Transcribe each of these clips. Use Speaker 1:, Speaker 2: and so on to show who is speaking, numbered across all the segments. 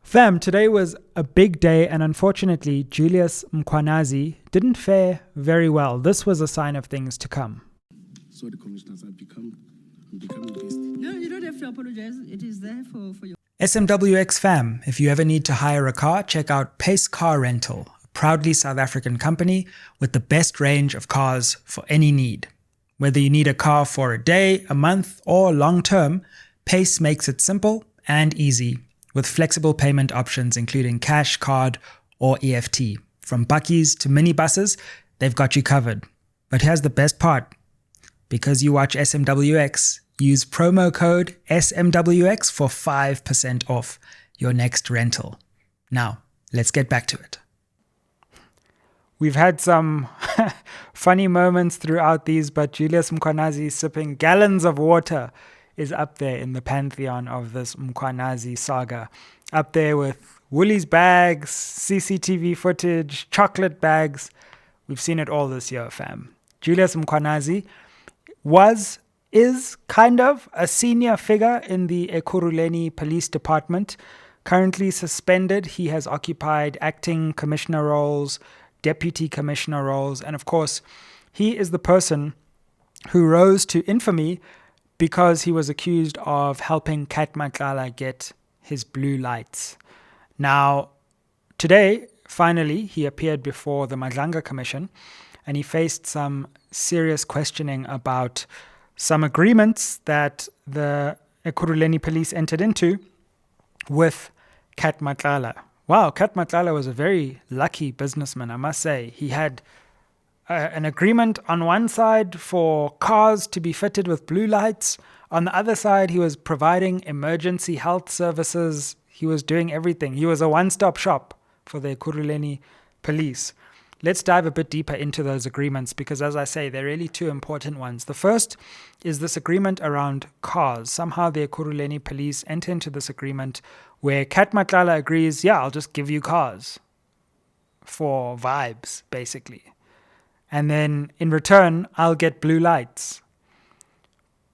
Speaker 1: Fam, today was a big day, and unfortunately, Julius Mkhwanazi didn't fare very well. This was a sign of things to come.
Speaker 2: Sorry, commissioners, I'm becoming pissed.
Speaker 3: No, you don't have to apologize. It is there for you.
Speaker 1: SMWX fam, if you ever need to hire a car, check out Pace Car Rental, a proudly South African company with the best range of cars for any need. Whether you need a car for a day, a month, or long term, Pace makes it simple and easy, with flexible payment options including cash, card, or EFT. From bakkies to minibuses, they've got you covered. But here's the best part. Because you watch SMWX, use promo code SMWX for 5% off your next rental. Now, let's get back to it. We've had some funny moments throughout these, but Julius Mkhwanazi sipping gallons of water is up there in the pantheon of this Mkhwanazi saga. Up there with Woolies bags, CCTV footage, chocolate bags. We've seen it all this year, fam. Julius Mkhwanazi is kind of a senior figure in the Ekurhuleni police department. Currently suspended, he has occupied acting commissioner roles, deputy commissioner roles, and of course, he is the person who rose to infamy because he was accused of helping Cat Matlala get his blue lights. Now, today, finally, he appeared before the Madlanga Commission, and he faced some serious questioning about some agreements that the Ekurhuleni police entered into with Cat Matlala. Wow, Cat Matlala was a very lucky businessman, I must say. He had an agreement on one side for cars to be fitted with blue lights. On the other side, he was providing emergency health services. He was doing everything. He was a one-stop shop for the Ekurhuleni police. Let's dive a bit deeper into those agreements because, as I say, they're really two important ones. The first is this agreement around cars. Somehow the Ekurhuleni police enter into this agreement where Cat Matlala agrees, yeah, I'll just give you cars for vibes, basically. And then in return, I'll get blue lights.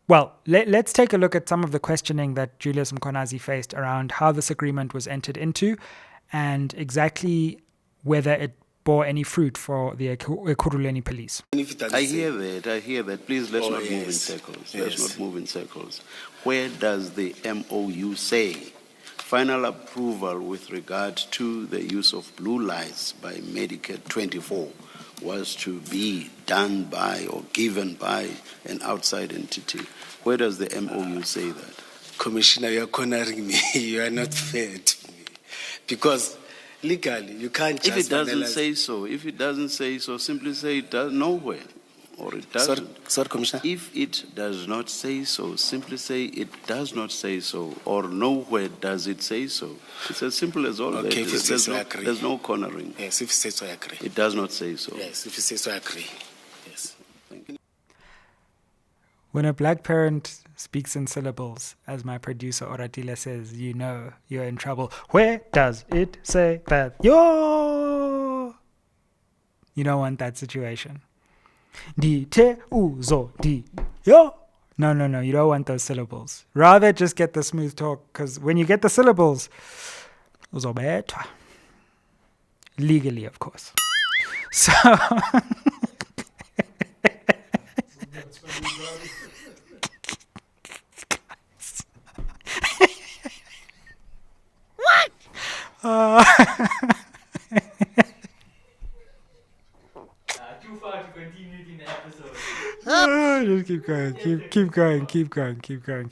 Speaker 1: Well, let's take a look at some of the questioning that Julius Mkhwanazi faced around how this agreement was entered into and exactly whether it bore any fruit for the Ekurhuleni police.
Speaker 4: I hear that. Please, let's not move in circles. Let's not move in circles. Where does the MOU say final approval with regard to the use of blue lights by Medicare 24 was to be done by or given by an outside entity? Where does the MOU say that?
Speaker 2: Commissioner, you're cornering me. You are not fair to me. Because legally, you can't just...
Speaker 4: If it doesn't say so, simply say it does nowhere. Or it doesn't.
Speaker 2: Sorry, Commissioner.
Speaker 4: If it does not say so, simply say it does not say so, or nowhere does it say so. It's as simple as all that.
Speaker 2: Okay, if you say so, I agree.
Speaker 4: There's no cornering.
Speaker 2: Yes, if you say so, I agree.
Speaker 4: It does not say so.
Speaker 2: Yes, if you say so, I agree. Yes.
Speaker 4: Thank you.
Speaker 1: When a black parent speaks in syllables, as my producer Oratile says, you know you're in trouble. Where does it say that? Yo! You don't want that situation. Di te uzo di yo. No, you don't want those syllables. Rather just get the smooth talk, because when you get the syllables, uzobetha. Legally, of course. So what?
Speaker 5: Too far to continue in the episode.
Speaker 1: Just keep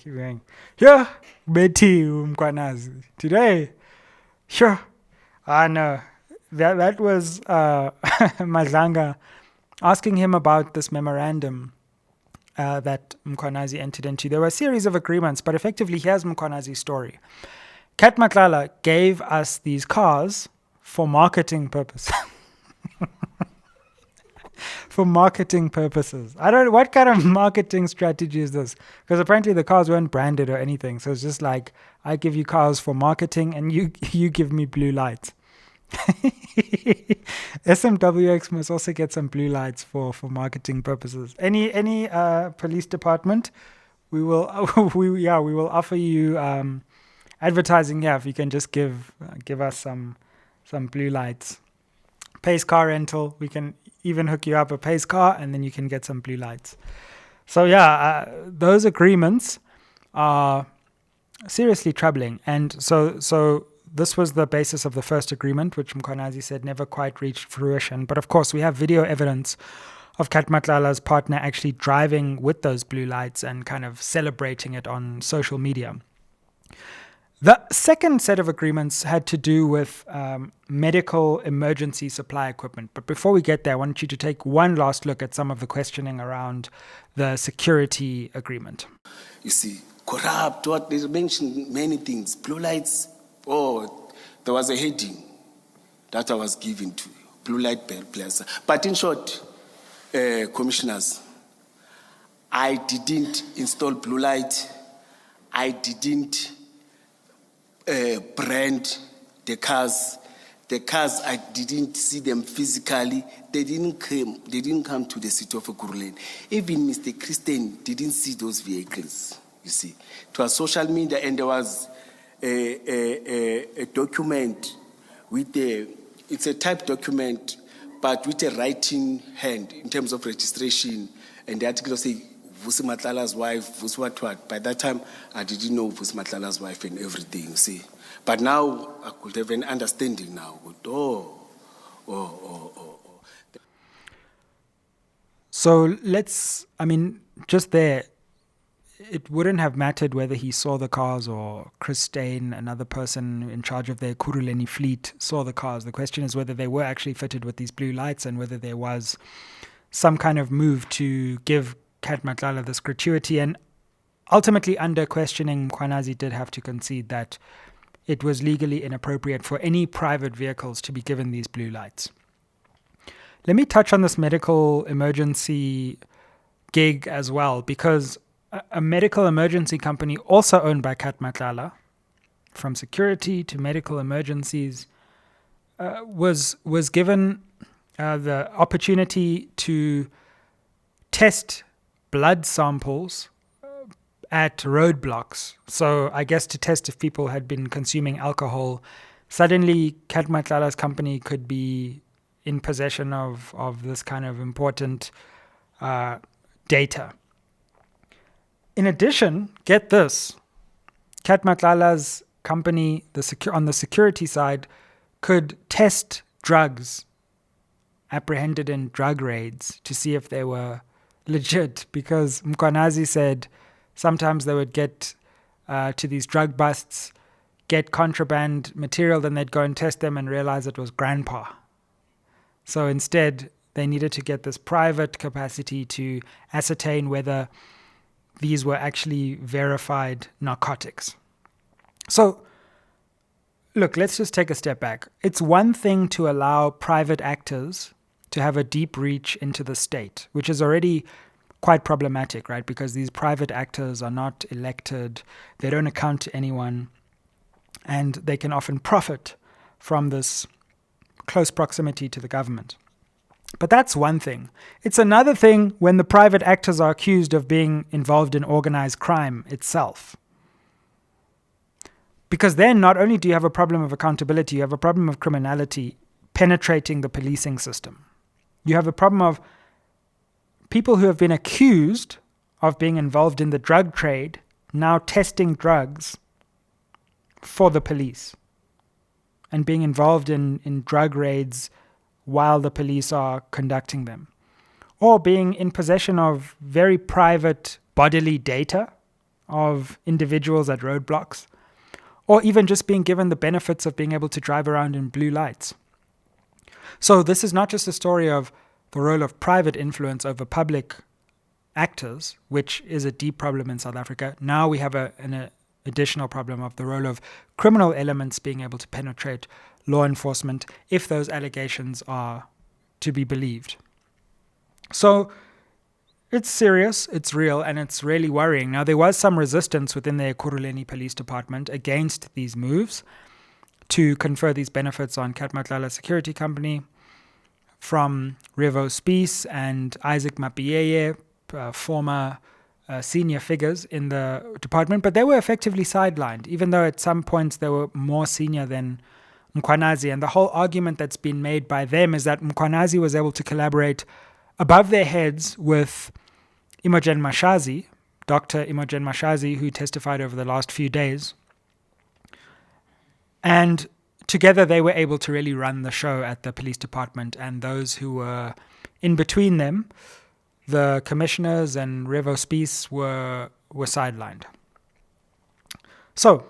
Speaker 1: going. Yeah, Betty Mkhwanazi. Today, sure. No, that was Madlanga asking him about this memorandum that Mkhwanazi entered into. There were a series of agreements, but effectively, here's Mkhwanazi's story. Cat Matlala gave us these cars for marketing purposes. For marketing purposes. I don't know, what kind of marketing strategy is this? Because apparently the cars weren't branded or anything. So it's just like, I give you cars for marketing and you give me blue lights. SMWX must also get some blue lights for marketing purposes. Any police department, we will offer you advertising here. If you can just give us some blue lights. Pace car rental. We can even hook you up a pace car, and then you can get some blue lights. So those agreements are seriously troubling. And so this was the basis of the first agreement, which Mkhwanazi said never quite reached fruition. But of course, we have video evidence of Cat Matlala's partner actually driving with those blue lights and kind of celebrating it on social media. The second set of agreements had to do with medical emergency supply equipment. But before we get there, I want you to take one last look at some of the questioning around the security agreement.
Speaker 2: You see, corrupt, what they mentioned many things. Blue lights, there was a heading that I was given to you. Blue light plaza. But in short, commissioners, I didn't install blue light. I didn't brand the cars. The cars, I didn't see them physically. They didn't come to the city of Ekurhuleni. Even Mr. Christian didn't see those vehicles, you see. It was social media, and there was a document it's a typed document, but with a writing hand in terms of registration. And the article say, Vusi Matlala's wife, Vusi what. By that time, I didn't know Vusi Matlala's wife and everything, you see. But now, I could have an understanding now.
Speaker 1: So just there, it wouldn't have mattered whether he saw the cars or Christine, another person in charge of the Ekurhuleni fleet, saw the cars. The question is whether they were actually fitted with these blue lights and whether there was some kind of move to give Cat Matlala this gratuity. And ultimately, under questioning, Mkhwanazi did have to concede that it was legally inappropriate for any private vehicles to be given these blue lights. Let me touch on this medical emergency gig as well, because a medical emergency company also owned by Cat Matlala, from security to medical emergencies, was given the opportunity to test blood samples at roadblocks. So I guess to test if people had been consuming alcohol. Suddenly, Cat Matlala's company could be in possession of this kind of important data. In addition, get this, Cat Matlala's company, on the security side, could test drugs apprehended in drug raids to see if they were legit, because Mkhwanazi said sometimes they would get to these drug busts, get contraband material, then they'd go and test them and realize it was grandpa. So instead, they needed to get this private capacity to ascertain whether these were actually verified narcotics. So, look, let's just take a step back. It's one thing to allow private actors to have a deep reach into the state, which is already quite problematic, right? Because these private actors are not elected, they don't account to anyone, and they can often profit from this close proximity to the government. But that's one thing. It's another thing when the private actors are accused of being involved in organized crime itself. Because then not only do you have a problem of accountability, you have a problem of criminality penetrating the policing system. You have a problem of people who have been accused of being involved in the drug trade now testing drugs for the police and being involved in drug raids while the police are conducting them, or being in possession of very private bodily data of individuals at roadblocks, or even just being given the benefits of being able to drive around in blue lights. So this is not just a story of the role of private influence over public actors, which is a deep problem in South Africa. Now we have an additional problem of the role of criminal elements being able to penetrate law enforcement if those allegations are to be believed. So it's serious, it's real, and it's really worrying. Now, there was some resistance within the Ekurhuleni Police Department against these moves to confer these benefits on Cat Matlala Security Company from Revo Spies and Isaac Mapiyeye, former senior figures in the department, but they were effectively sidelined, even though at some points they were more senior than Mkhwanazi. And the whole argument that's been made by them is that Mkhwanazi was able to collaborate above their heads with Imogen Mashazi, Dr. Imogen Mashazi, who testified over the last few days. And together they were able to really run the show at the police department, and those who were in between them, the commissioners and Revo Spies, were sidelined. So,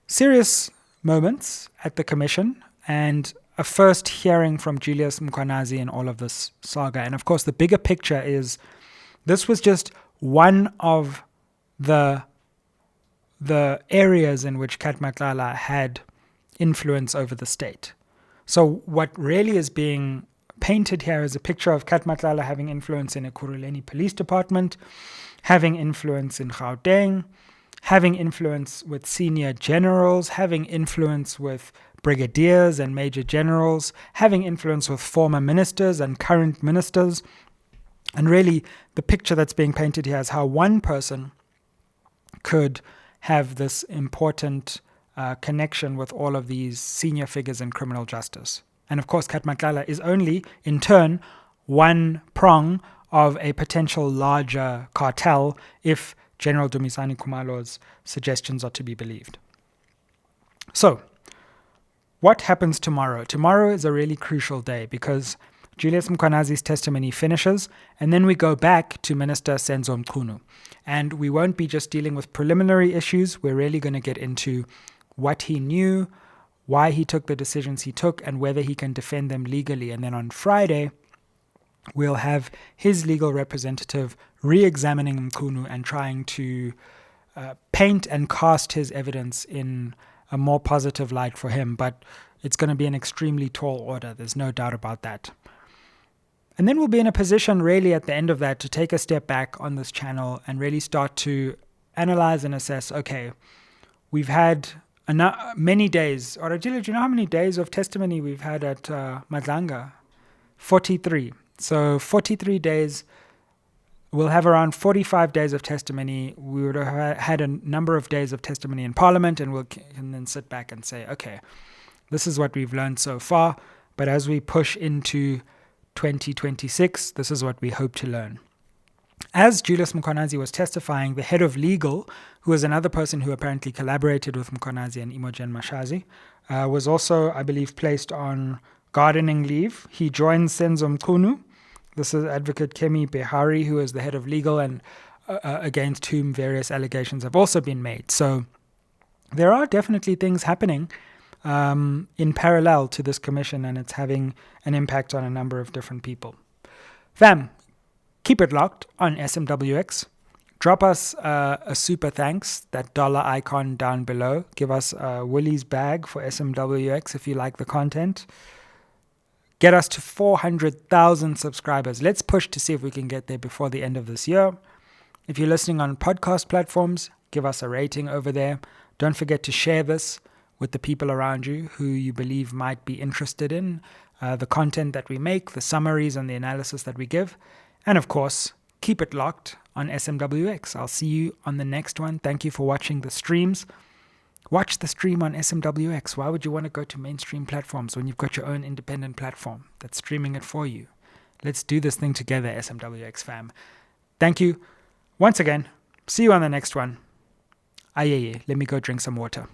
Speaker 1: serious moments at the commission and a first hearing from Julius Mkhwanazi in all of this saga. And of course, the bigger picture is this was just one of the areas in which Cat Matlala had influence over the state. So what really is being painted here is a picture of Cat Matlala having influence in Ekurhuleni Police Department, having influence in Gauteng, having influence with senior generals, having influence with brigadiers and major generals, having influence with former ministers and current ministers. And really, the picture that's being painted here is how one person could have this important connection with all of these senior figures in criminal justice. And of course, Cat Matlala is only, in turn, one prong of a potential larger cartel if General Dumisani Khumalo's suggestions are to be believed. So, what happens tomorrow? Tomorrow is a really crucial day because Julius Mkhwanazi's testimony finishes, and then we go back to Minister Senzo Mchunu. And we won't be just dealing with preliminary issues. We're really going to get into what he knew, why he took the decisions he took, and whether he can defend them legally. And then on Friday, we'll have his legal representative re-examining Mchunu and trying to paint and cast his evidence in a more positive light for him. But it's going to be an extremely tall order. There's no doubt about that. And then we'll be in a position really at the end of that to take a step back on this channel and really start to analyze and assess, okay, we've had many days. Oratile, do you know how many days of testimony we've had at Madlanga? 43. So 43 days. We'll have around 45 days of testimony. We would have had a number of days of testimony in Parliament, and we'll can then sit back and say, okay, this is what we've learned so far. But as we push into 2026, this is what we hope to learn. As Julius Mkhwanazi was testifying, the head of legal, who was another person who apparently collaborated with Mkhwanazi and Imogen Mashazi, was also, I believe, placed on gardening leave. He joined Senzo Mchunu. This is Advocate Kemi Behari, who is the head of legal and against whom various allegations have also been made. So there are definitely things happening in parallel to this commission, and it's having an impact on a number of different people. Fam, keep it locked on SMWX. Drop us a super thanks, that dollar icon down below. Give us a Woolies bag for SMWX if you like the content. Get us to 400,000 subscribers. Let's push to see if we can get there before the end of this year. If you're listening on podcast platforms, give us a rating over there. Don't forget to share this with the people around you who you believe might be interested in the content that we make, the summaries and the analysis that we give. And of course, keep it locked on SMWX. I'll see you on the next one. Thank you for watching the streams. Watch the stream on SMWX. Why would you want to go to mainstream platforms when you've got your own independent platform that's streaming it for you? Let's do this thing together, SMWX fam. Thank you once again. See you on the next one. Ayeye, let me go drink some water.